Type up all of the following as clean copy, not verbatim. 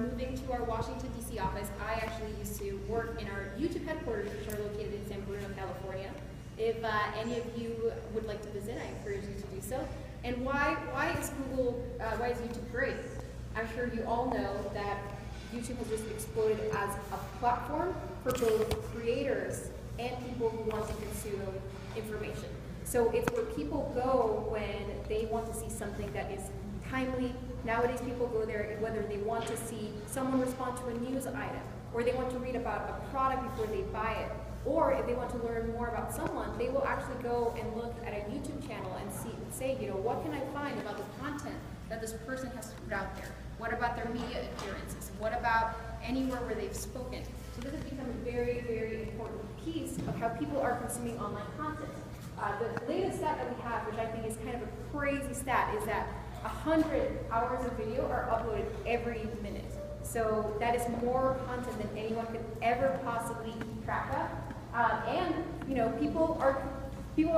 moving to our Washington, D.C. office, I actually used to work in our YouTube headquarters, which are located in San Bruno, California. If any of you would like to visit, I encourage you to do so. And why is YouTube great? I'm sure you all know that YouTube has just exploded as a platform for both creators and people who want to consume information. So it's where people go when they want to see something that is timely. Nowadays people go there whether they want to see someone respond to a news item, or they want to read about a product before they buy it, or if they want to learn more about someone, they will actually go and look at a YouTube channel and say, what can I find about the content that this person has put out there? What about their media appearances? What about anywhere where they've spoken? So this has become a very, very important piece of how people are consuming online content. The latest stat that we have, which I think is kind of a crazy stat, is that 100 hours of video are uploaded every minute. So that is more content than anyone could ever possibly keep track of. And people are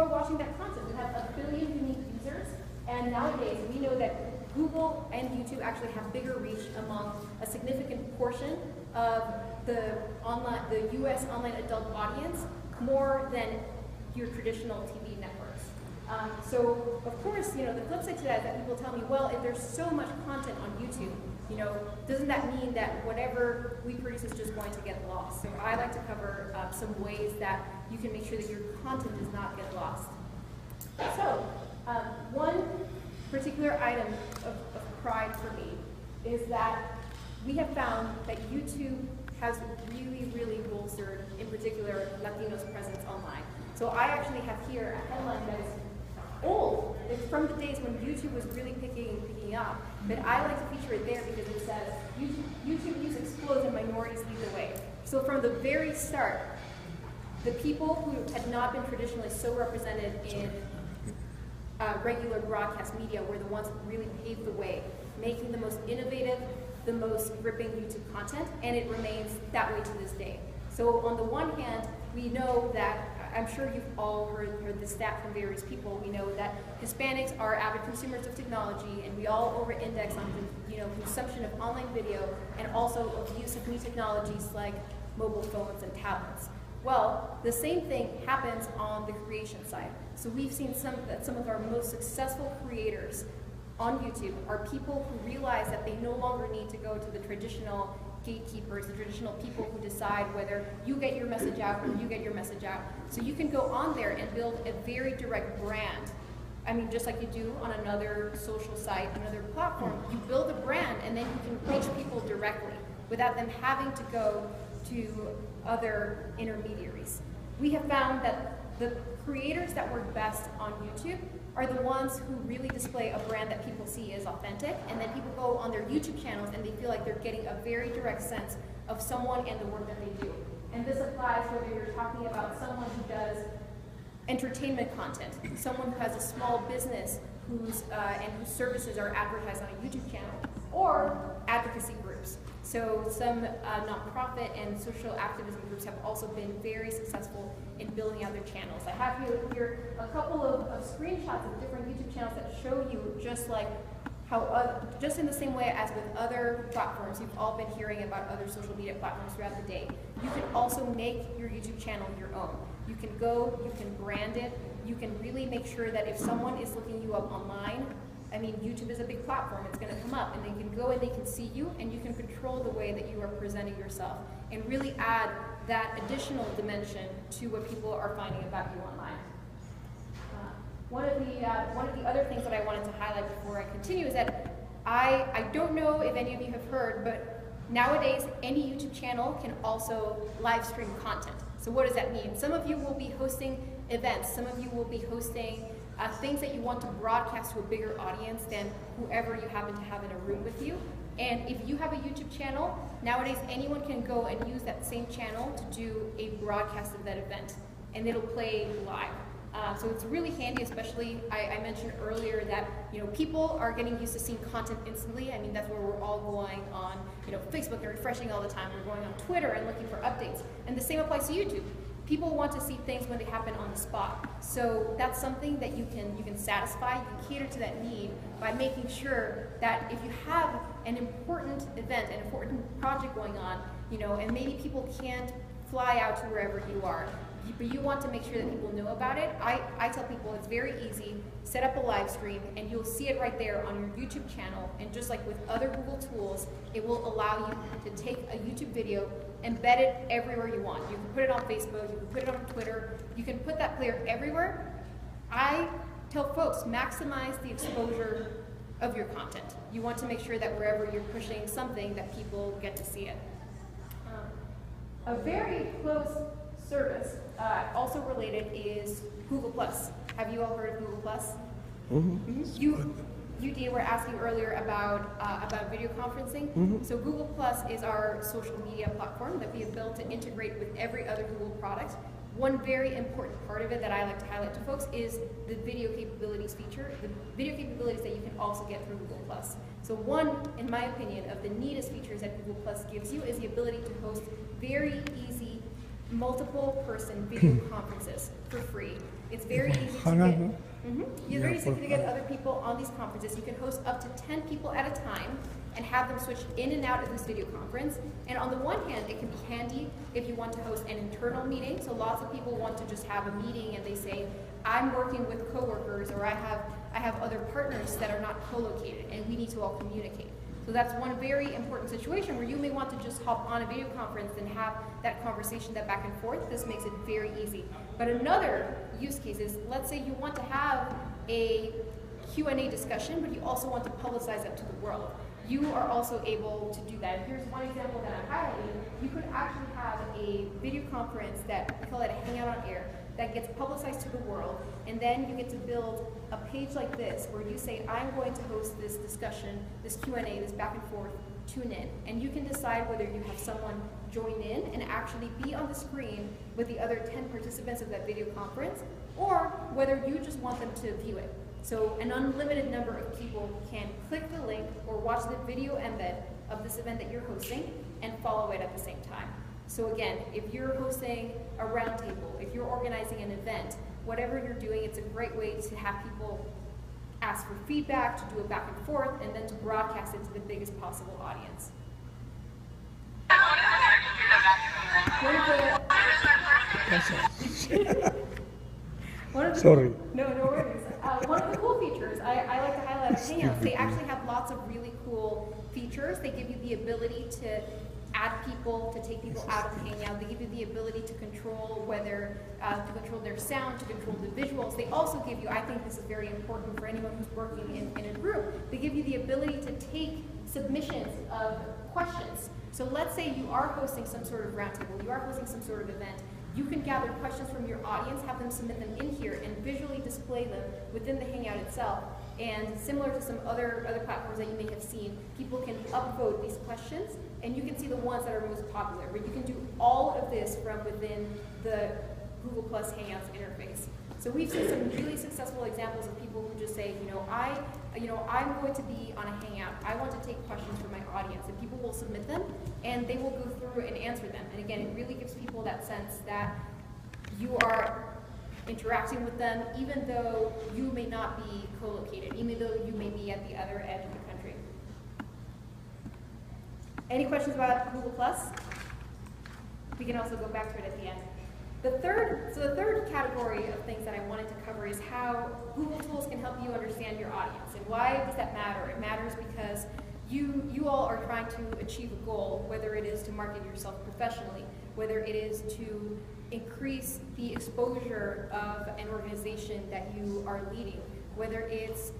watching that content. We have 1 billion unique users, and nowadays we know that Google and YouTube actually have bigger reach among a significant portion of the US online adult audience, more than your traditional TV networks. So of course, the flip side to that is that people tell me, well, if there's so much content on YouTube, doesn't that mean that whatever we produce is just going to get lost? So I like to cover some ways that you can make sure that your content does not get lost. So one particular item of pride for me is that we have found that YouTube has really, really bolstered, in particular, Latinos' presence online. So I actually have here a headline that is old. It's from the days when YouTube was really picking up, but I like to feature it there because it says, YouTube use explodes and minorities lead the way. So from the very start, the people who had not been traditionally so represented in regular broadcast media were the ones who really paved the way, making the most innovative, the most gripping YouTube content, and it remains that way to this day. So on the one hand, we know that, I'm sure you've all heard the stat from various people, we know that Hispanics are avid consumers of technology, and we all over-index on consumption of online video, and also of use of new technologies like mobile phones and tablets. Well, the same thing happens on the creation side. So we've seen that some of our most successful creators on YouTube are people who realize that they no longer need to go to the traditional gatekeepers, the traditional people who decide whether you get your message out or you get your message out. So you can go on there and build a very direct brand. I mean, just like you do on another social site, another platform, you build a brand and then you can reach people directly without them having to go to other intermediaries. We have found that the creators that work best on YouTube are the ones who really display a brand that people see as authentic, and then people go on their YouTube channels and they feel like they're getting a very direct sense of someone and the work that they do. And this applies whether you're talking about someone who does entertainment content, someone who has a small business whose services are advertised on a YouTube channel, or advocacy groups. So some nonprofit and social activism groups have also been very successful in building out their channels. I have here a couple of screenshots of different YouTube channels that show you just like how, just in the same way as with other platforms, you've all been hearing about other social media platforms throughout the day. You can also make your YouTube channel your own. You can go, you can brand it, you can really make sure that if someone is looking you up online, I mean, YouTube is a big platform, it's going to come up, and they can go and they can see you, and you can control the way that you are presenting yourself, and really add that additional dimension to what people are finding about you online. One of the other things that I wanted to highlight before I continue is that I don't know if any of you have heard, but nowadays any YouTube channel can also live stream content. So what does that mean? Some of you will be hosting events, some of you will be hosting things that you want to broadcast to a bigger audience than whoever you happen to have in a room with you. And if you have a YouTube channel, nowadays anyone can go and use that same channel to do a broadcast of that event, and it'll play live. So it's really handy, especially, I mentioned earlier that people are getting used to seeing content instantly. I mean, that's where we're all going on Facebook and refreshing all the time. We're going on Twitter and looking for updates. And the same applies to YouTube. People want to see things when they happen on the spot. So that's something that you can satisfy, you can cater to that need by making sure that if you have an important event, an important project going on, you know, and maybe people can't fly out to wherever you are, but you want to make sure that people know about it, I tell people it's very easy. Set up a live stream and you'll see it right there on your YouTube channel, and just like with other Google tools, it will allow you to take a YouTube video, embed it everywhere you want. You can put it on Facebook, you can put it on Twitter, you can put that player everywhere. I tell folks, maximize the exposure of your content. You want to make sure that wherever you're pushing something, that people get to see it. A very close service, also related, is Google+. Have you all heard of Google+? Mm-hmm. You, Dean, were asking earlier about video conferencing. Mm-hmm. So Google+ is our social media platform that we have built to integrate with every other Google product. One very important part of it that I like to highlight to folks is the video capabilities feature, the video capabilities that you can also get through Google+. So one, in my opinion, of the neatest features that Google+ gives you is the ability to host very easy multiple person video conferences for free. It's very easy to get. It's very easy to get other people on these conferences. You can host up to 10 people at a time and have them switch in and out of this video conference. And on the one hand, it can be handy if you want to host an internal meeting. So lots of people want to just have a meeting and they say, I'm working with coworkers, or I have other partners that are not co-located and we need to all communicate. So that's one very important situation where you may want to just hop on a video conference and have that conversation, that back and forth. This makes it very easy. But another use case is, let's say you want to have a Q&A discussion, but you also want to publicize that to the world. You are also able to do that. Here's one example that I'm highlighting. You could actually have a video conference that we call it a Hangout on Air that gets publicized to the world, and then you get to build a page like this where you say, I'm going to host this discussion, this Q&A, this back and forth, tune in. And you can decide whether you have someone join in and actually be on the screen with the other 10 participants of that video conference, or whether you just want them to view it. So an unlimited number of people can click the link or watch the video embed of this event that you're hosting and follow it at the same time. So again, if you're hosting a roundtable, if you're organizing an event, whatever you're doing, it's a great way to have people ask for feedback, to do it back and forth, and then to broadcast it to the biggest possible audience. Sorry. No worries. One of the cool features I like to highlight is Hangouts. They actually have lots of really cool features. They give you the ability to add people, to take people out of Hangout. They give you the ability to control whether, to control their sound, to control the visuals. They also give you, I think this is very important for anyone who's working in a group, they give you the ability to take submissions of questions. So let's say you are hosting some sort of roundtable, you are hosting some sort of event. You can gather questions from your audience, have them submit them in here, and visually display them within the Hangout itself. And similar to some other platforms that you may have seen, people can upvote these questions, and you can see the ones that are most popular. But you can do all of this from within the Google Plus Hangouts interface. So we've seen some really successful examples of people who just say, I'm going to be on a Hangout. I want to take questions from my audience, and people will submit them, and they will go through and answer them. And again, it really gives people that sense that you are interacting with them, even though you may not be co-located, even though you may be at the other edge of the country. Any questions about Google Plus? We can also go back to it at the end. The third category of things that I wanted to cover is how Google tools can help you understand your audience. And why does that matter? It matters because you all are trying to achieve a goal, whether it is to market yourself professionally, whether it is to increase the exposure of an organization that you are leading, whether it's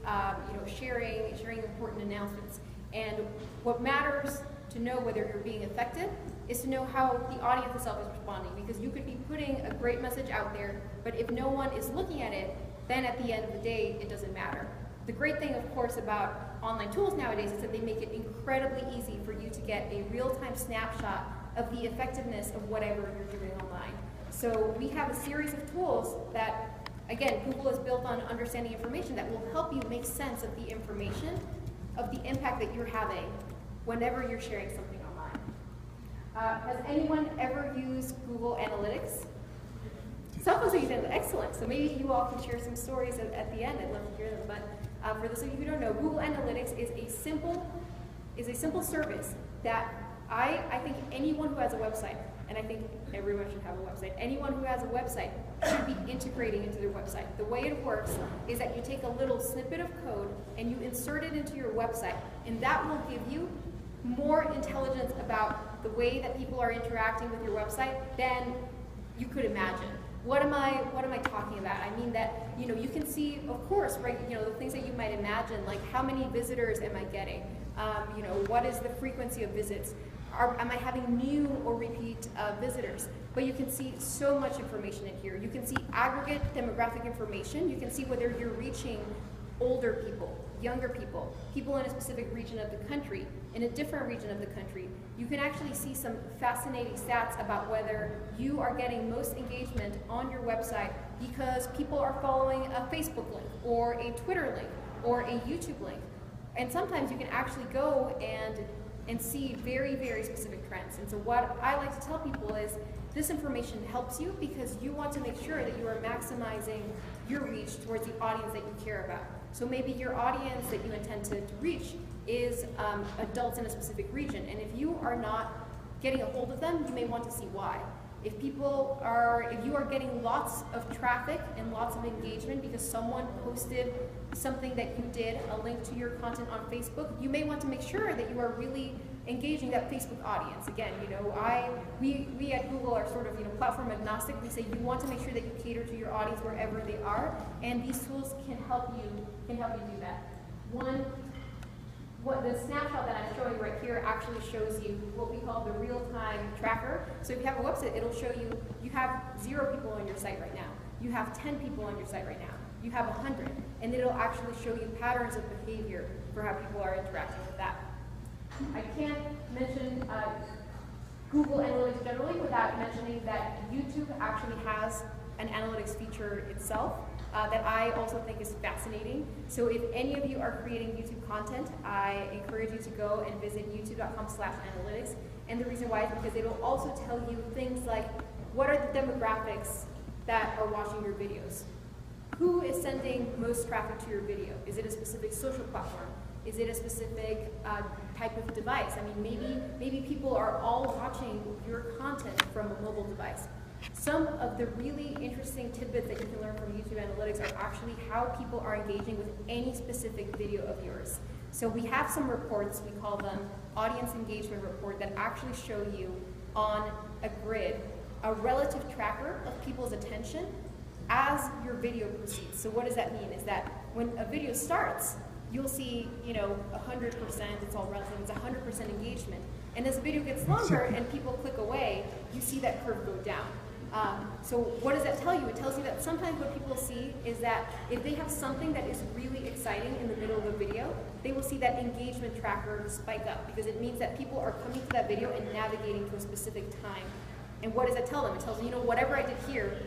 sharing important announcements. And what matters to know whether you're being effective is to know how the audience itself is responding, because you could be putting a great message out there, but if no one is looking at it, then at the end of the day, it doesn't matter. The great thing, of course, about online tools nowadays is that they make it incredibly easy for you to get a real-time snapshot of the effectiveness of whatever you're doing online. So we have a series of tools that, again, Google is built on understanding information that will help you make sense of the information, of the impact that you're having whenever you're sharing something online. Has anyone ever used Google Analytics? Some folks are using it. Excellent. So maybe you all can share some stories at the end. I'd love to hear them. But for those of you who don't know, Google Analytics is a simple is a simple service that I think anyone who has a website, and I think everyone should have a website, anyone who has a website should be integrating into their website. The way it works is that you take a little snippet of code and you insert it into your website, and that will give you more intelligence about the way that people are interacting with your website than you could imagine. What am I talking about? I mean that, you can see, of course, right, the things that you might imagine, like how many visitors am I getting? What is the frequency of visits? Am I having new or repeat visitors? But you can see so much information in here. You can see aggregate demographic information. You can see whether you're reaching older people, younger people, people in a specific region of the country, in a different region of the country. You can actually see some fascinating stats about whether you are getting most engagement on your website because people are following a Facebook link or a Twitter link or a YouTube link. And sometimes you can actually go and see very, very specific trends. And so what I like to tell people is this information helps you because you want to make sure that you are maximizing your reach towards the audience that you care about. So maybe your audience that you intend to reach is adults in a specific region. And if you are not getting a hold of them, you may want to see why. If you are getting lots of traffic and lots of engagement because someone posted something that you did, a link to your content on Facebook, you may want to make sure that you are really engaging that Facebook audience. Again, we at Google are sort of platform agnostic. We say you want to make sure that you cater to your audience wherever they are, and these tools can help you do that. The snapshot that I'm showing right here actually shows you what we call the real-time tracker. So if you have a website, it'll show you have 0 people on your site right now. You have 10 people on your site right now. You have 100. And it'll actually show you patterns of behavior for how people are interacting with that. I can't mention Google Analytics generally without mentioning that YouTube actually has an analytics feature itself that I also think is fascinating. So if any of you are creating YouTube content, I encourage you to go and visit youtube.com/analytics. And the reason why is because it'll also tell you things like, what are the demographics that are watching your videos? Who is sending most traffic to your video? Is it a specific social platform? Is it a specific type of device? I mean, maybe people are all watching your content from a mobile device. Some of the really interesting tidbits that you can learn from YouTube Analytics are actually how people are engaging with any specific video of yours. So we have some reports, we call them audience engagement report, that actually show you on a grid a relative tracker of people's attention as your video proceeds. So what does that mean? Is that when a video starts, you'll see, 100%, it's all relative, it's 100% engagement. And as the video gets longer and people click away, you see that curve go down. So what does that tell you? It tells you that sometimes what people see is that if they have something that is really exciting in the middle of a video, they will see that engagement tracker spike up because it means that people are coming to that video and navigating to a specific time. And what does that tell them? It tells them, whatever I did here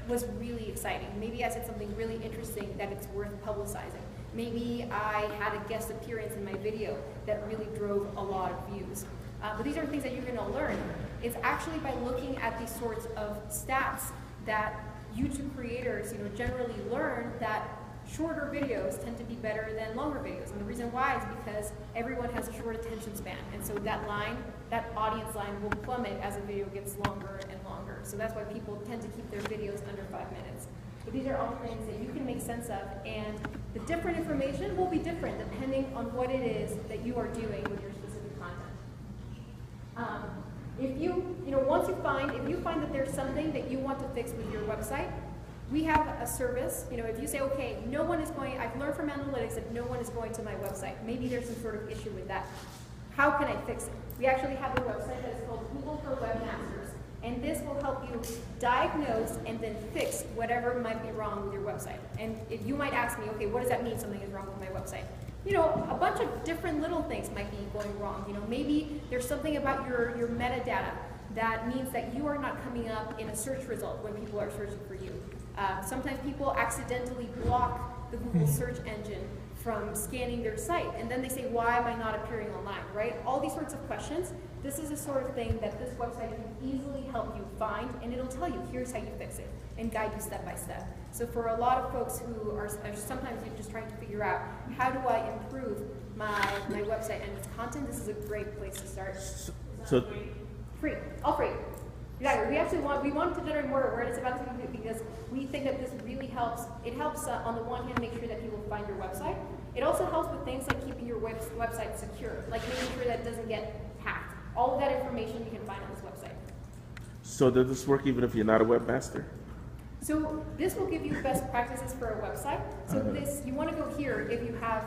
was really exciting. Maybe I said something really interesting that it's worth publicizing. Maybe I had a guest appearance in my video that really drove a lot of views. But these are things that you're going to learn. It's actually by looking at these sorts of stats that YouTube creators, generally learn that shorter videos tend to be better than longer videos. And the reason why is because everyone has a short attention span. And so that audience line will plummet as a video gets longer and longer. So that's why people tend to keep their videos under 5 minutes. But these are all things that you can make sense of, and the different information will be different depending on what it is that you are doing with your specific content. If you find that there's something that you want to fix with your website, we have a service. If you say, okay, I've learned from analytics that no one is going to my website. Maybe there's some sort of issue with that. How can I fix it? We actually have a website that is called Google for Webmasters, and this will help you diagnose and then fix whatever might be wrong with your website. And if you might ask me, okay, what does that mean something is wrong with my website? A bunch of different little things might be going wrong. Maybe there's something about your metadata that means that you are not coming up in a search result when people are searching for you. Sometimes people accidentally block the Google search engine from scanning their site, and then they say, why am I not appearing online, right? All these sorts of questions. This is the sort of thing that this website can easily help you find, and it'll tell you, here's how you fix it, and guide you step by step. So for a lot of folks who are sometimes just trying to figure out, how do I improve my website and its content, this is a great place to start. So Free, all free. Exactly. We want to generate more awareness about this because we think that this really helps. It helps on the one hand make sure that people find your website. It also helps with things like keeping your website secure, like making sure that it doesn't get hacked. All of that information you can find on this website. So does this work even if you're not a webmaster? So this will give you best practices for a website. So this, you want to go here if you have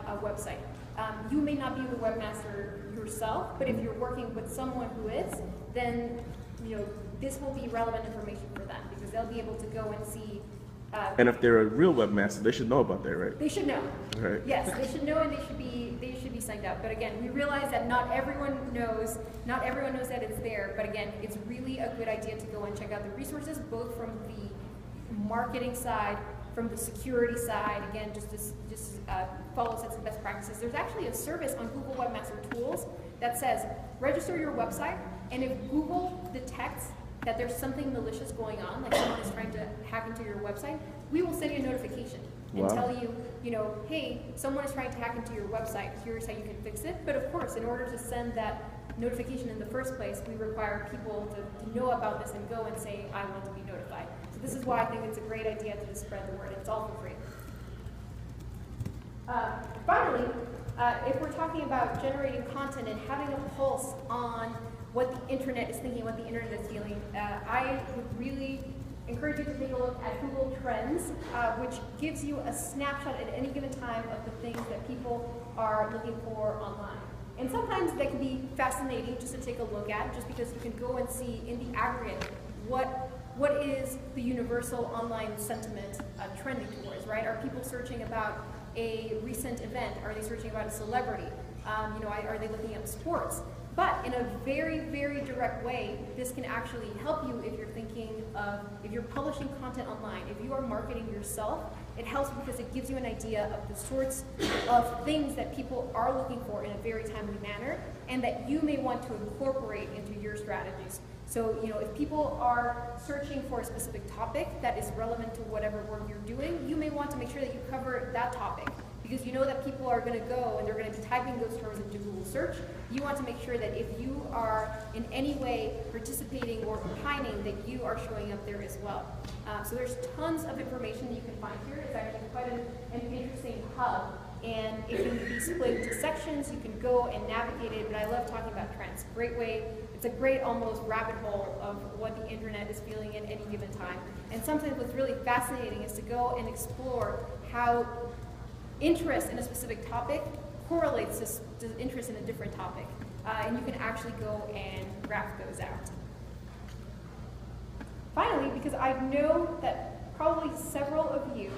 a website. You may not be the webmaster yourself, but if you're working with someone who is, then this will be relevant information for them because they'll be able to go and see. And if they're a real webmaster, they should know about that, right? They should know. Right. Yes, they should know, and they should be signed up. But again, we realize that not everyone knows that it's there. But again, it's really a good idea to go and check out the resources, both from the marketing side, from the security side. Again, just follow sets of best practices. There's actually a service on Google Webmaster Tools that says register your website, and if Google detects that there's something malicious going on, like someone is trying to hack into your website, we will send you a notification and tell you, hey, someone is trying to hack into your website, here's how you can fix it. But of course, in order to send that notification in the first place, we require people to know about this and go and say, I want to be notified. So this is why I think it's a great idea to just spread the word. It's all for free. Finally, if we're talking about generating content and having a pulse on what the internet is thinking, what the internet is feeling, I would really encourage you to take a look at Google Trends, which gives you a snapshot at any given time of the things that people are looking for online. And sometimes that can be fascinating just to take a look at, just because you can go and see in the aggregate what is the universal online sentiment trending towards, right? Are people searching about a recent event? Are they searching about a celebrity? Are they looking at sports? But in a very, very direct way, this can actually help you if you're thinking of, if you're publishing content online, if you are marketing yourself, it helps because it gives you an idea of the sorts of things that people are looking for in a very timely manner and that you may want to incorporate into your strategies. So, if people are searching for a specific topic that is relevant to whatever work you're doing, you may want to make sure that you cover that topic. Because you know that people are going to go and they're going to be typing those terms into Google search. You want to make sure that if you are in any way participating or opining, that you are showing up there as well. So there's tons of information that you can find here. It's actually quite an interesting hub. And it can be split into sections. You can go and navigate it. But I love talking about trends. Great way. It's a great almost rabbit hole of what the internet is feeling at any given time. And something that's really fascinating is to go and explore how interest in a specific topic correlates to interest in a different topic. And you can actually go and graph those out. Finally, because I know that probably several of you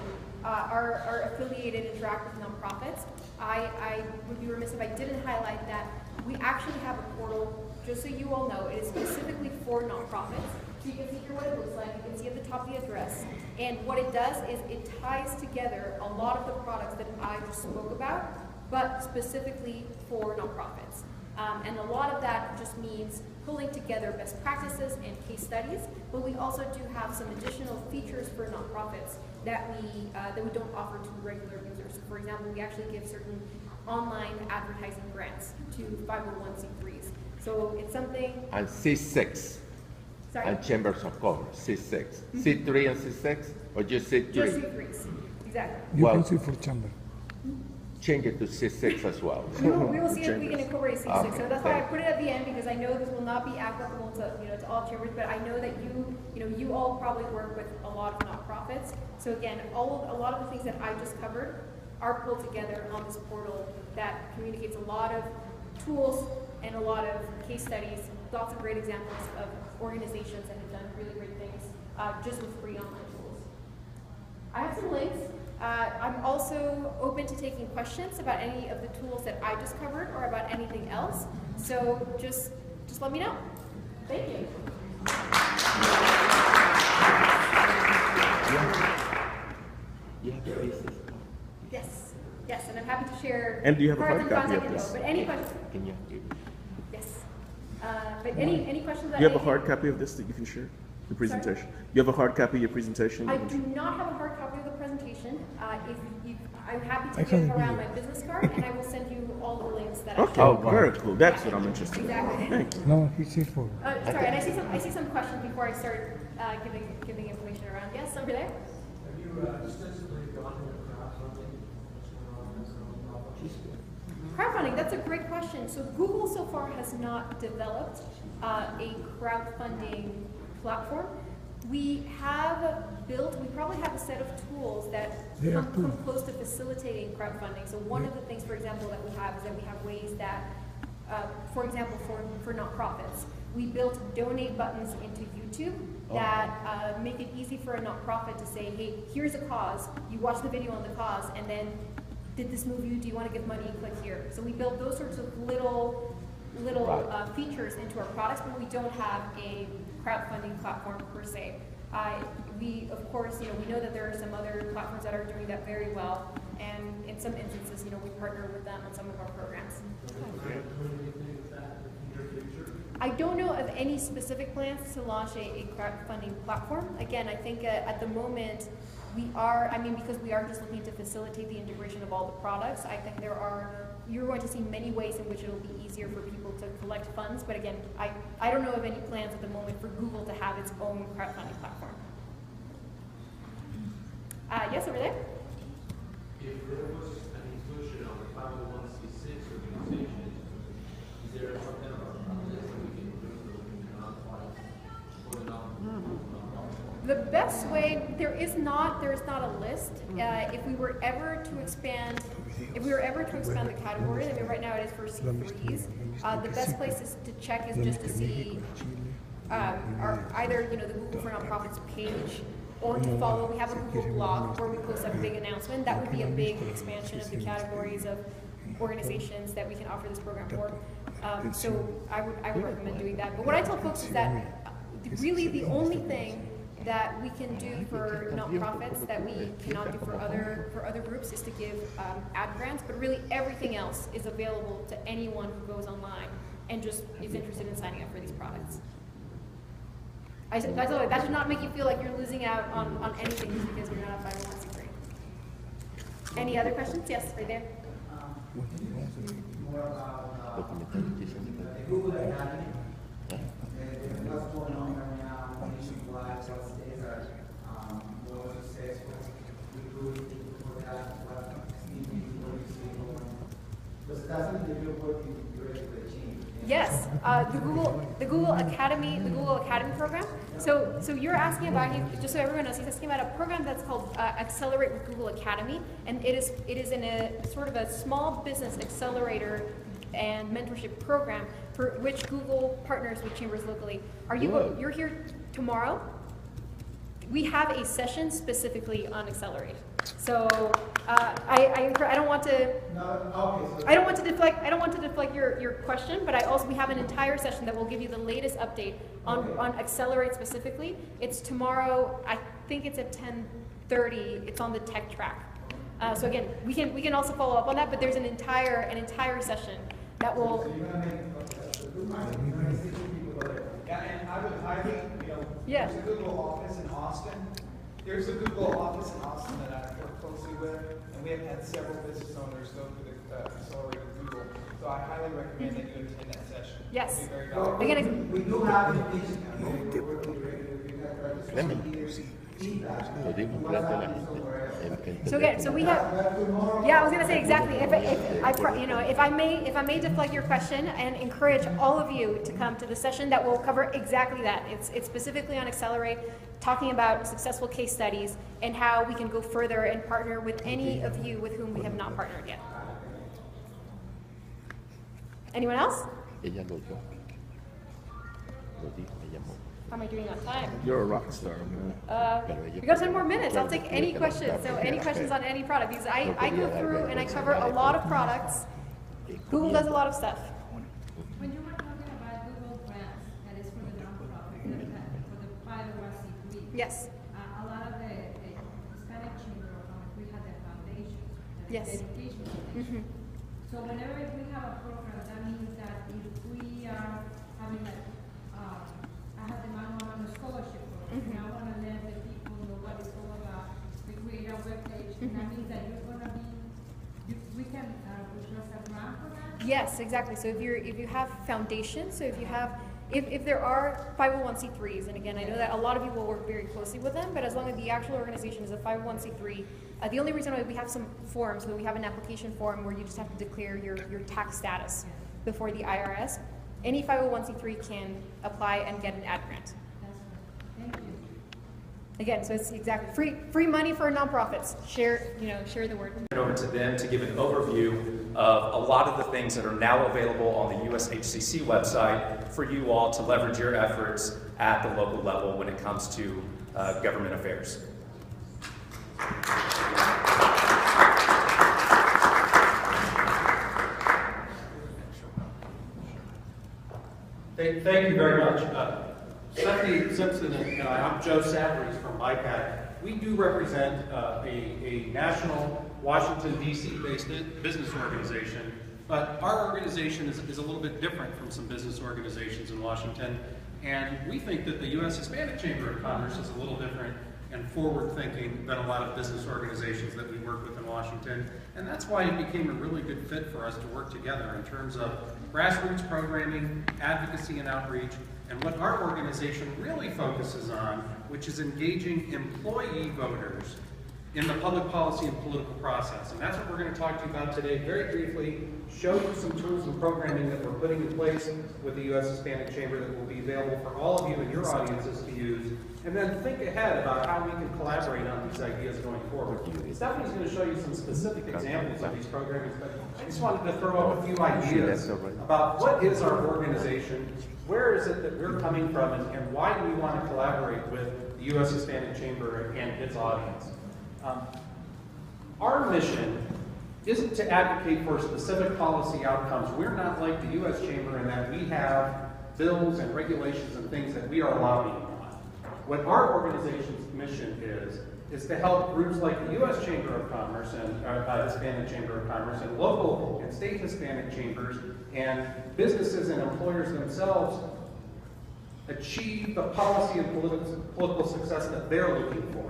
are affiliated and interact with nonprofits, I would be remiss if I didn't highlight that we actually have a portal, just so you all know, it is specifically for nonprofits. So you can see here what it looks like. You can see at the top the address. And what it does is it ties together a lot of the products that I just spoke about, but specifically for nonprofits. And a lot of that just means pulling together best practices and case studies, but we also do have some additional features for nonprofits that we don't offer to regular users. So for example, we actually give certain online advertising grants to 501c3s. So it's something... And C6. Sorry? And chambers of commerce, C6. C3 and C6, or just C3? Just C3s, exactly. You can see for chamber. Change it to C6 as well. We will see if we can incorporate C6. Okay. So that's why I put it at the end, because I know this will not be applicable to to all chambers, but I know that you all probably work with a lot of nonprofits. So again, a lot of the things that I just covered are pulled together on this portal that communicates a lot of tools and a lot of case studies, lots of great examples of organizations that have done really great things just with free online tools. I have some links. I'm also open to taking questions about any of the tools that I just covered or about anything else. So just let me know. Thank you. You have the basis. Yes, and I'm happy to share. And do you have a cards hard and copy of contact this? info. But any questions? Can you? Yes. But any questions? Do you have a hard copy of this that you can share? The presentation. Sorry? You have a hard copy of your presentation? I do not have a hard copy of the presentation. If I'm happy to give around my business card, and I will send you all the links that I Okay, Oh, wow. very cool. That's what I'm interested in. Exactly. Thank you. No, he said for. Sorry, and I see some questions before I start giving information around. Yes, over there. Have you extensively gone into crowdfunding? What's going on in the Crowdfunding, that's a great question. So Google so far has not developed a crowdfunding platform. We probably have a set of tools that come close to facilitating crowdfunding. So one of the things, for example, that we have is that we have ways that, for example, for nonprofits, we built donate buttons into YouTube that make it easy for a nonprofit to say, hey, here's a cause. You watch the video on the cause, and then did this move you? Do you want to give money? Click here. So we build those sorts of little features into our products, but we don't have a crowdfunding platform per se. We, of course, we know that there are some other platforms that are doing that very well, and in some instances, we partner with them on some of our programs. I don't know of any specific plans to launch a crowdfunding platform. Again, I think at the moment because we are just looking to facilitate the integration of all the products, I think you're going to see many ways in which it'll be easier for people to collect funds. But again, I don't know of any plans at the moment for Google to have its own crowdfunding platform. Yes, over there? If there was an inclusion of the 501c6 organizations, is there something about a list that we can do so we can qualify for the non-profit? The best way, there is not a list. If we were ever to expand the category, I mean, right now it is for C3s. The best place to check is just to see either the Google for Nonprofits page, or to follow. We have a Google blog where we post a big announcement. That would be a big expansion of the categories of organizations that we can offer this program for. So I would recommend doing that. But what I tell folks is that really the only thing that we can do for nonprofits that we cannot do for other groups is to give ad grants, but really everything else is available to anyone who goes online and just is interested in signing up for these products. That should not make you feel like you're losing out on anything just because you're not a 501c3. Any other questions? Yes, right there. More about the Google Academy. What's going on right now nationwide? What states are more successful recruiting for that? What you see going? Because that's something that you're working directly with the team. Yes, the Google Academy program. So you're asking about, just so everyone knows, he's asking about a program that's called Accelerate with Google Academy, and it is in a sort of a small business accelerator and mentorship program for which Google partners with chambers locally. You're here tomorrow? We have a session specifically on Accelerate. So I don't want to deflect your question, but we have an entire session that will give you the latest update on Accelerate specifically. It's tomorrow. I think it's at 10:30. It's on the tech track. So again, we can also follow up on that, but there's an entire session that will. Yeah, and I would highly, Yeah. there's a Google office in Austin. There's a Google office in Austin that I work closely with, and we have had several business owners go through the Accelerate with Google. So I highly recommend that you attend that session. Yes. It'll be very valuable. Again, We do have a vision. We're working directly with you guys. Lo dimos gratis a la gente. so we have. Yeah, I was gonna say exactly. If I may deflect your question and encourage all of you to come to the session that will cover exactly that. It's specifically on Accelerate, talking about successful case studies and how we can go further and partner with any of you with whom we have not partnered yet. Anyone else? Ella lo dio. Lo dijo, ella llamó. How am I doing on time? You're a rock star, man. We got 10 more minutes. I'll take any questions. So any questions on any product? Because I go through and I cover a lot of products. Google does a lot of stuff. When you were talking about Google grants, that is for the nonprofit, for the 501c3. Yes. A lot of the Hispanic Chamber of Commerce, we have the foundations, the Yes. education foundation. So whenever we have a program, that means that if we are having like, I have the manual on the scholarship program, and I want to let the people know what it's all about, we create a webpage, and that means that you're going to be Yes, exactly. So if you have foundations, so if there are 501c3s, and again, I know that a lot of people work very closely with them, but as long as the actual organization is a 501c3, the only reason why we have some forms, so we have an application form where you just have to declare your tax status before the IRS. Any 501c3 can apply and get an ad grant. Thank you. Again, so it's exactly free money for nonprofits. Share the word. Over to them to give an overview of a lot of the things that are now available on the USHCC website for you all to leverage your efforts at the local level when it comes to government affairs. Thank you very much. Stephanie Simpson and I'm Joe Savarese from IPAC. We do represent a national Washington, D.C. based business organization, but our organization is a little bit different from some business organizations in Washington, and we think that the U.S. Hispanic Chamber of Commerce is a little different and forward-thinking than a lot of business organizations that we work with in Washington, and that's why it became a really good fit for us to work together in terms of grassroots programming, advocacy and outreach, and what our organization really focuses on, which is engaging employee voters in the public policy and political process. And that's what we're going to talk to you about today very briefly, show you some tools and programming that we're putting in place with the U.S. Hispanic Chamber that will be available for all of you and your audiences to use, and then think ahead about how we can collaborate on these ideas going forward. Stephanie's going to show you some specific examples of these programs, but I just wanted to throw up a few ideas about what is our organization, where is it that we're coming from, and why do we want to collaborate with the U.S. Hispanic Chamber and its audience. Our mission isn't to advocate for specific policy outcomes. We're not like the U.S. Chamber in that we have bills and regulations and things that we are lobbying on. What our organization's mission is to help groups like the U.S. Chamber of Commerce and Hispanic Chamber of Commerce and local and state Hispanic chambers and businesses and employers themselves achieve the policy and political success that they're looking for.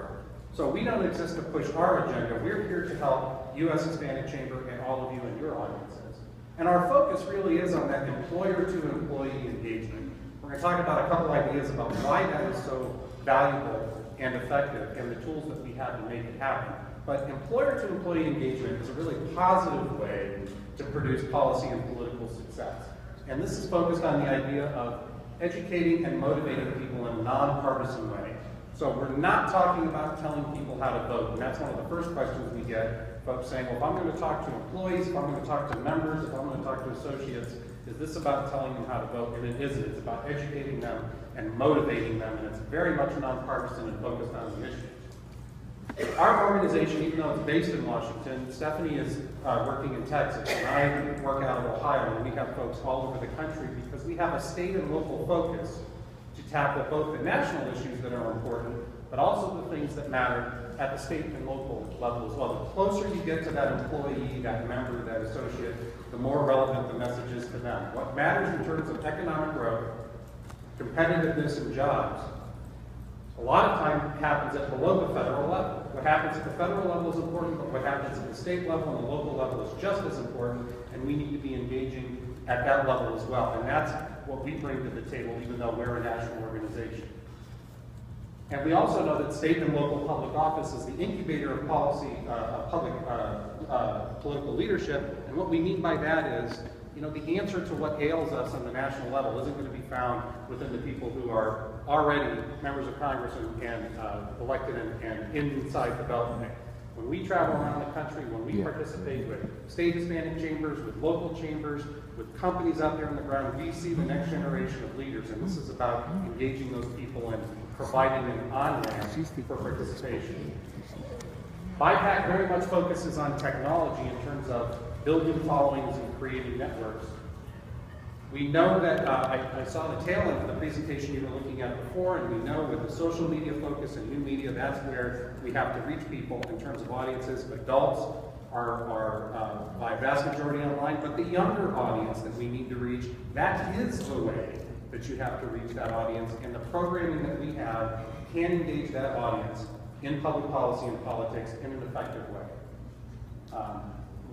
So we don't exist to push our agenda. We're here to help U.S. Hispanic Chamber and all of you and your audiences. And our focus really is on that employer-to-employee engagement. We're going to talk about a couple ideas about why that is so valuable and effective and the tools that we have to make it happen. But employer-to-employee engagement is a really positive way to produce policy and political success. And this is focused on the idea of educating and motivating people in a nonpartisan way. So we're not talking about telling people how to vote, and that's one of the first questions we get, folks saying, well, if I'm going to talk to employees, if I'm going to talk to members, if I'm going to talk to associates, is this about telling them how to vote? And it isn't. It's about educating them and motivating them, and it's very much nonpartisan and focused on the issue. Our organization, even though it's based in Washington, Stephanie is working in Texas, and I work out of Ohio, and we have folks all over the country because we have a state and local focus to tackle both the national issues that are important, but also the things that matter at the state and local level as well. The closer you get to that employee, that member, that associate, the more relevant the message is to them. What matters in terms of economic growth, competitiveness, and jobs, a lot of time happens at below the federal level. What happens at the federal level is important, but what happens at the state level and the local level is just as important, and we need to be engaging at that level as well. And that's what we bring to the table, even though we're a national organization. And we also know that state and local public office is the incubator of policy, political leadership. And what we mean by that is, the answer to what ails us on the national level isn't going to be found within the people who are already members of Congress and elected and inside the Beltway. When we travel around the country, when we participate with state Hispanic chambers, with local chambers, with companies out there on the ground, we see the next generation of leaders, and this is about engaging those people and providing an on-ramp for participation. BIPAC very much focuses on technology in terms of building followings and creating networks. We know that, I saw the tail end of the presentation you were looking at before, and we know with the social media focus and new media, that's where we have to reach people in terms of audiences. Adults are by a vast majority online, but the younger audience that we need to reach, that is the way that you have to reach that audience, and the programming that we have can engage that audience in public policy and politics in an effective way.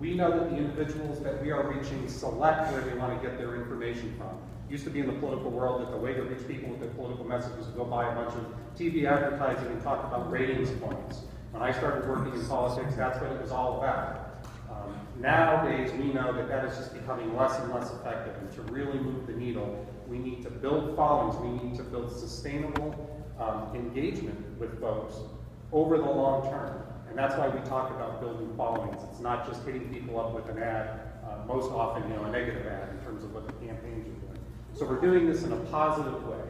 We know that the individuals that we are reaching select where they want to get their information from. It used to be in the political world that the way to reach people with their political message was to go buy a bunch of TV advertising and talk about ratings points. When I started working in politics, that's what it was all about. Nowadays, we know that that is just becoming less and less effective, and to really move the needle, we need to build followings, we need to build sustainable engagement with folks over the long term. And that's why we talk about building followings. It's not just hitting people up with an ad, most often, a negative ad in terms of what the campaigns are doing. So we're doing this in a positive way.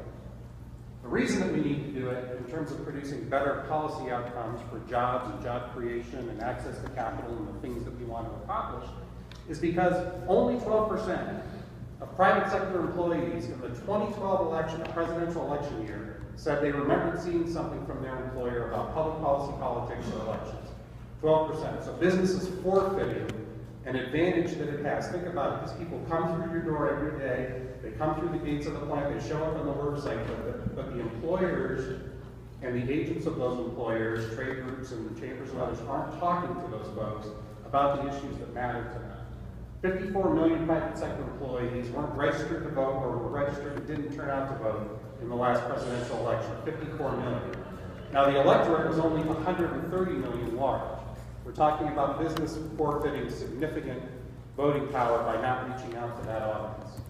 The reason that we need to do it in terms of producing better policy outcomes for jobs and job creation and access to capital and the things that we want to accomplish is because only 12% of private sector employees in the 2012 presidential election year said they remembered seeing something from their employer about public policy, politics, or elections. 12%. So businesses forfeiting an advantage that it has. Think about it. These people come through your door every day. They come through the gates of the plant. They show up on the work site. But the employers and the agents of those employers, trade groups and the chambers and others, aren't talking to those folks about the issues that matter to them. 54 million private sector employees weren't registered to vote or were registered and didn't turn out to vote in the last presidential election. 54 million. Now the electorate was only 130 million large. We're talking about business forfeiting significant voting power by not reaching out to that audience.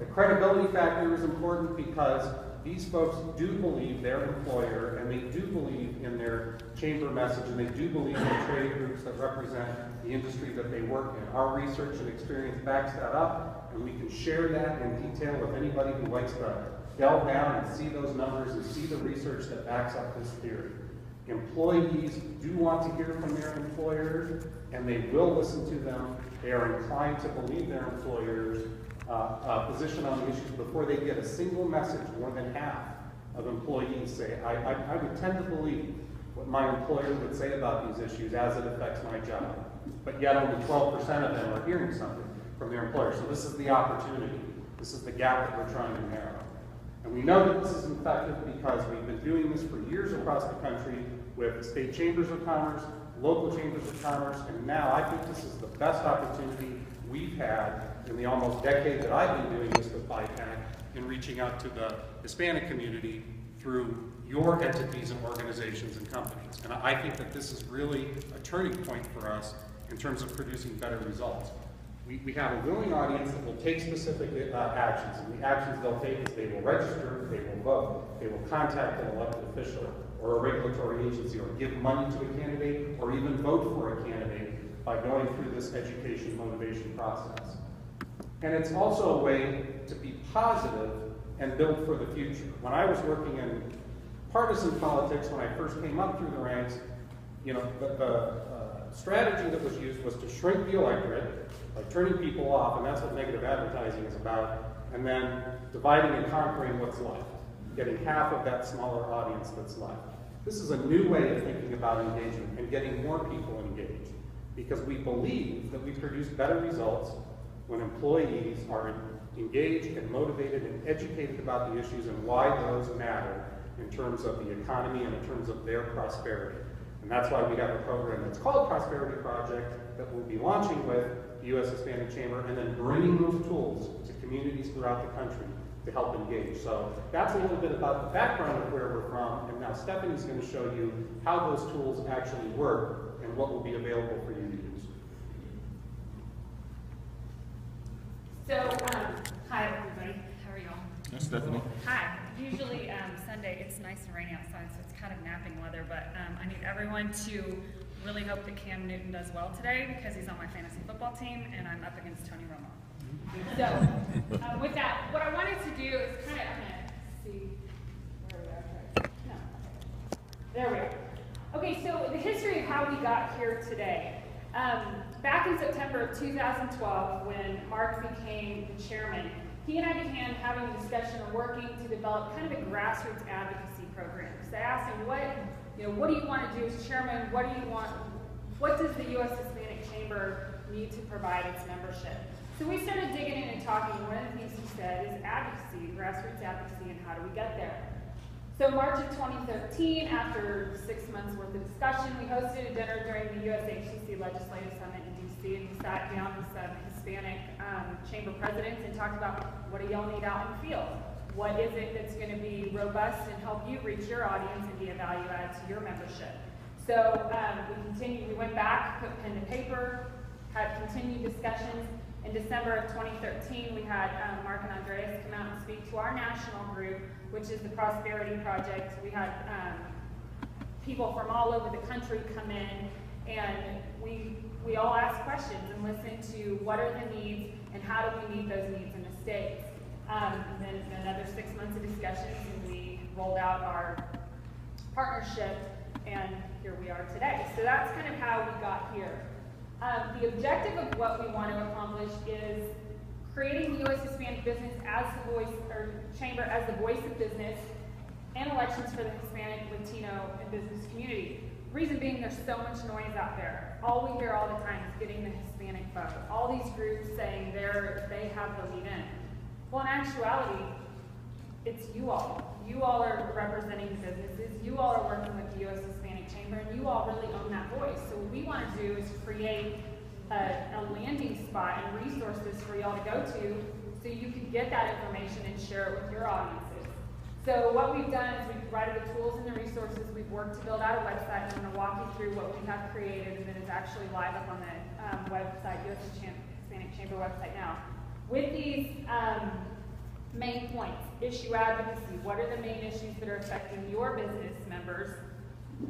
The credibility factor is important because these folks do believe their employer, and they do believe in their chamber message, and they do believe in the trade groups that represent the industry that they work in. Our research and experience backs that up, and we can share that in detail with anybody who likes to delve down and see those numbers and see the research that backs up this theory. Employees do want to hear from their employers, and they will listen to them. They are inclined to believe their employers' position on the issues before they get a single message. More than half of employees say, I would tend to believe what my employer would say about these issues as it affects my job. But yet only 12% of them are hearing something from their employer. So this is the opportunity. This is the gap that we're trying to narrow. And we know that this is effective because we've been doing this for years across the country with state chambers of commerce, local chambers of commerce, and now I think this is the best opportunity we've had in the almost decade that I've been doing this with BIPAC in reaching out to the Hispanic community through your entities and organizations and companies. And I think that this is really a turning point for us in terms of producing better results. We have a willing audience that will take specific actions, and the actions they'll take is they will register, they will vote, they will contact an elected official or a regulatory agency, or give money to a candidate, or even vote for a candidate by going through this education motivation process. And it's also a way to be positive and build for the future. When I was working in partisan politics, when I first came up through the ranks, the strategy that was used was to shrink the electorate by turning people off, and that's what negative advertising is about, and then dividing and conquering what's left, getting half of that smaller audience that's left. This is a new way of thinking about engagement and getting more people engaged, because we believe that we produce better results when employees are engaged and motivated and educated about the issues and why those matter in terms of the economy and in terms of their prosperity. And that's why we have a program that's called Prosperity Project that we'll be launching with the U.S. Hispanic Chamber, and then bringing those tools to communities throughout the country to help engage. So that's a little bit about the background of where we're from, and now Stephanie's going to show you how those tools actually work and what will be available for you to use. So, hi everybody, how are y'all? Hi, Stephanie. Hi. Usually Sunday it's nice and rainy outside, so it's kind of napping weather, but I need everyone to really hope that Cam Newton does well today because he's on my fantasy football team and I'm up against Tony Romo. So, with that, what I wanted to do is kind of, I'm going to see where we are. No, okay. There we are. Okay, so the history of how we got here today. Back in September of 2012, when Mark became the chairman, he and I began having a discussion and working to develop kind of a grassroots advocacy program. So I asked him, what do you want to do as chairman? What do you want? What does the U.S. Hispanic Chamber need to provide its membership? So we started digging in and talking. One of the things he said is advocacy, grassroots advocacy, and how do we get there? So March of 2013, after 6 months worth of discussion, we hosted a dinner during the USHCC Legislative Summit in DC, and we sat down with some Hispanic chamber presidents and talked about what do y'all need out in the field? What is it that's going to be robust and help you reach your audience and be a value add to your membership? So we went back, put pen to paper, had continued discussions. In December of 2013, we had Mark and Andreas come out and speak to our national group, which is the Prosperity Project. We had people from all over the country come in, and we all asked questions and listened to what are the needs and how do we meet those needs in the states. Then another 6 months of discussions, and we rolled out our partnership, and here we are today. So that's kind of how we got here. The objective of what we want to accomplish is creating the U.S. Hispanic business as the voice, or chamber as the voice of business, and elections for the Hispanic, Latino, and business community. Reason being, there's so much noise out there. All we hear all the time is getting the Hispanic vote. All these groups saying they have the lead in. Well, in actuality, it's you all. You all are representing the businesses. You all are working with the U.S. Hispanic Chamber, and you all really own that voice. So what we want to do is create a landing spot and resources for y'all to go to so you can get that information and share it with your audiences. So what we've done is we've provided the tools and the resources. We've worked to build out a website, and I'm going to walk you through what we have created, and then it's actually live up on the website, U.S. Hispanic Chamber website now. With these main points: issue advocacy, what are the main issues that are affecting your business members?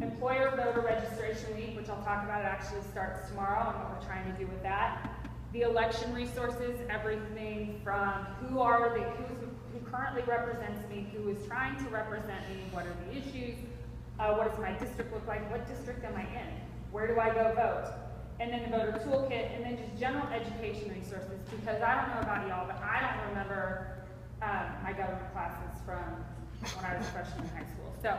Employer voter registration week, which I'll talk about, it actually starts tomorrow, and what we're trying to do with that. The election resources, everything from who currently represents me, who is trying to represent me, what are the issues, what does my district look like, what district am I in, where do I go vote? And then the voter toolkit, and then just general education resources, because I don't know about y'all, but I don't remember my government classes from when I was a freshman in high school. So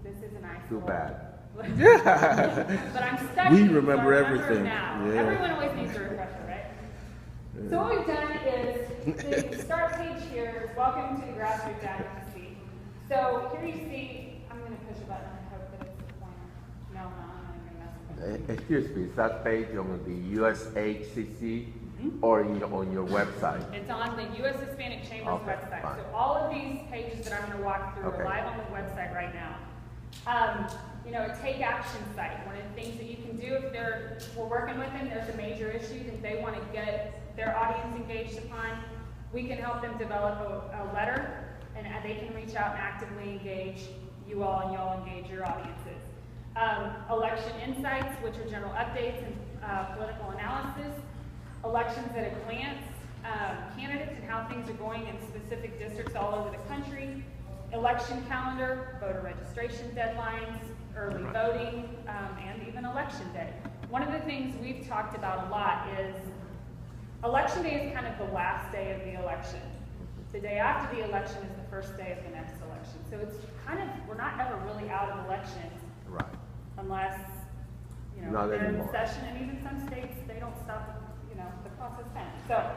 this is a nice Too bad. but I'm studying. We remember so I everything. Now. Yeah. Everyone always needs a refresher, right? Yeah. So what we've done is the start page here is welcome to the grassroots advocacy. So here you see, I'm going to push a button and hope that it's the pointer. No, I'm not even going to mess with it. Excuse me, is that page on the USHCC or on your website? It's on the U.S. Hispanic Chamber's Okay, website. fine. So all of these pages that I'm going to walk through are live on the website right now. A take action site. One of the things that you can do if we're working with them, there's a major issue that they want to get their audience engaged upon, we can help them develop a letter, and they can reach out and actively engage you all, and y'all engage your audiences. Election insights, which are general updates and political analysis. Elections at a glance, candidates and how things are going in specific districts all over the country. Election calendar, voter registration deadlines, early voting, and even election day. One of the things we've talked about a lot is election day is kind of the last day of the election. The day after the election is the first day of the next election. So it's kind of, we're not ever really out of elections. Right. Unless, Not they're anymore. in session, and even some states, they don't stop, the process then. So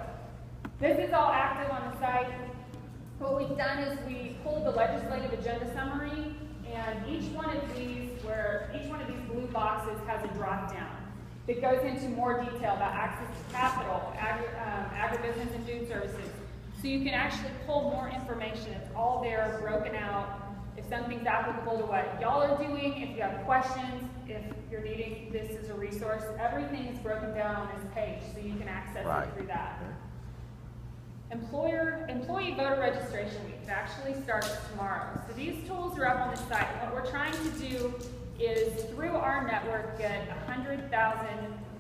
this is all active on the site. What we've done is we pulled the legislative agenda summary, and each one of these blue boxes has a drop down that goes into more detail about access to capital, agribusiness and food services. So you can actually pull more information. It's all there, broken out. If something's applicable to what y'all are doing, if you have questions, if you're needing this as a resource, everything is broken down on this page, so you can access it through that. Employee voter registration week actually starts tomorrow. So these tools are up on the site. What we're trying to do is, through our network, get 100,000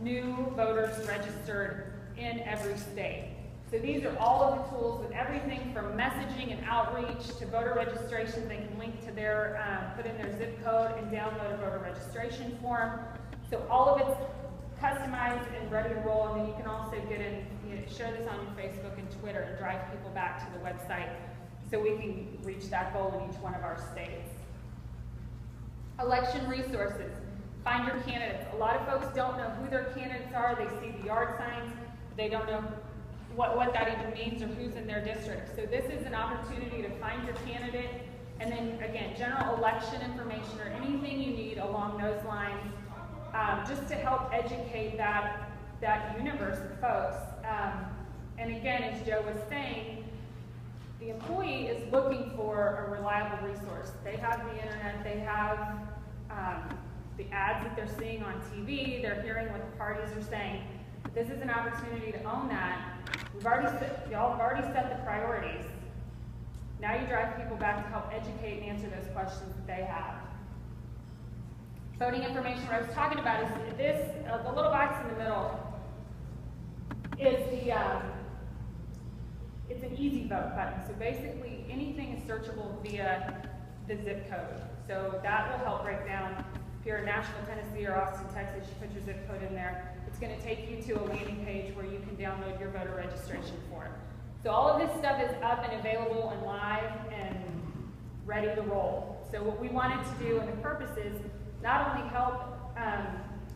new voters registered in every state. So these are all of the tools with everything from messaging and outreach to voter registration. They can link to their, put in their zip code and download a voter registration form. So all of it's customized and ready to roll, and then you can also get in, share this on your Facebook and Twitter and drive people back to the website so we can reach that goal in each one of our states. Election resources. Find your candidates. A lot of folks don't know who their candidates are. They see the yard signs. They don't know what that even means or who's in their district. So this is an opportunity to find your candidate, And then again, general election information or anything you need along those lines, just to help educate that universe of folks. And again, as Joe was saying, the employee is looking for a reliable resource. They have the internet, they have the ads that they're seeing on TV, they're hearing what the parties are saying. This is an opportunity to own that. Y'all have already set the priorities. Now you drive people back to help educate and answer those questions that they have. Voting information, what I was talking about is this, the little box in the middle is it's an easy vote button. So basically anything is searchable via the zip code. So that will help break down, if you're in Nashville, Tennessee or Austin, Texas, you put your zip code in there. It's going to take you to a landing page where you can download your voter registration form. So all of this stuff is up and available and live and ready to roll. So what we wanted to do, and the purpose is not only help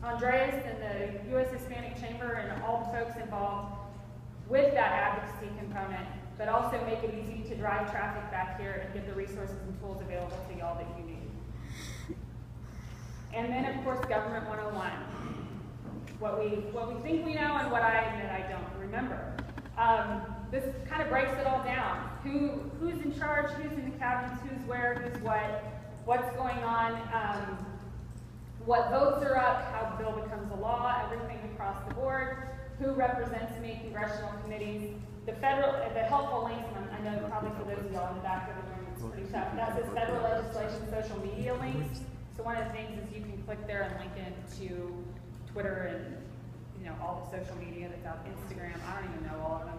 Andreas and the U.S. Hispanic Chamber and all the folks involved with that advocacy component, but also make it easy to drive traffic back here and get the resources and tools available to y'all that you need. And then of course, Government 101. What we think we know and what I admit I don't remember. This kind of breaks it all down. Who's in charge, who's in the cabinets, who's where, who's what's going on, what votes are up, how the bill becomes a law, everything across the board, who represents me, congressional committees, the helpful links, and I know probably for those of y'all in the back of the room it's pretty tough, that says federal legislation, social media links. So one of the things is you can click there and link into Twitter and all the social media that's out, Instagram, I don't even know all of them,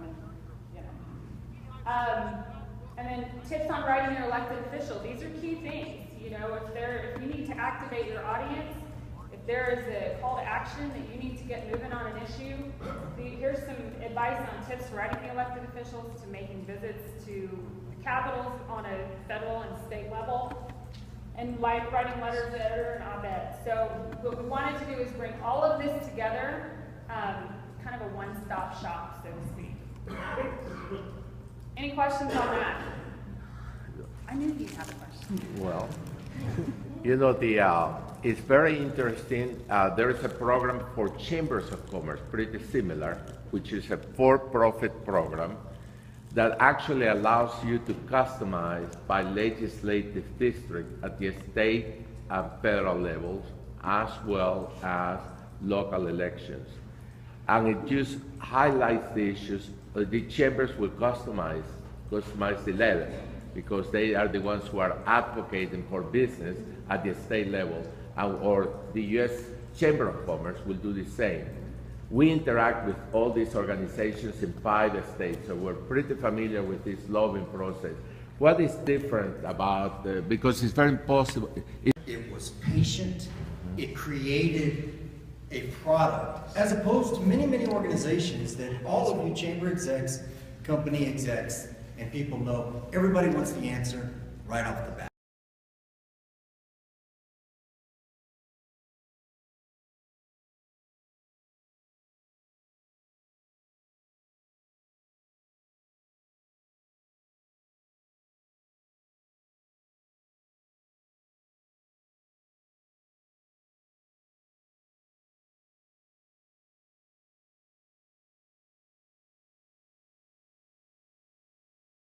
and then tips on writing your elected official. These are key things. If you need to activate your audience, if there is a call to action that you need to get moving on an issue, here's some advice on tips for writing the elected officials, to making visits to the capitals on a federal and state level, and writing letters to editor and op-ed. So what we wanted to do is bring all of this together, kind of a one-stop shop, so to speak. Any questions on that? I knew you'd have a question. Well, it's very interesting. There is a program for chambers of commerce, pretty similar, which is a for-profit program that actually allows you to customize by legislative district at the state and federal levels, as well as local elections. And it just highlights the issues. The chambers will customize the level, because they are the ones who are advocating for business at the state level, or the U.S. Chamber of Commerce will do the same. We interact with all these organizations in 5 states, so we're pretty familiar with this lobbying process. What is different about, because it's very impossible. It was patient, it created a product, as opposed to many, many organizations that all of you chamber execs, company execs, and people know, everybody wants the answer right off the bat.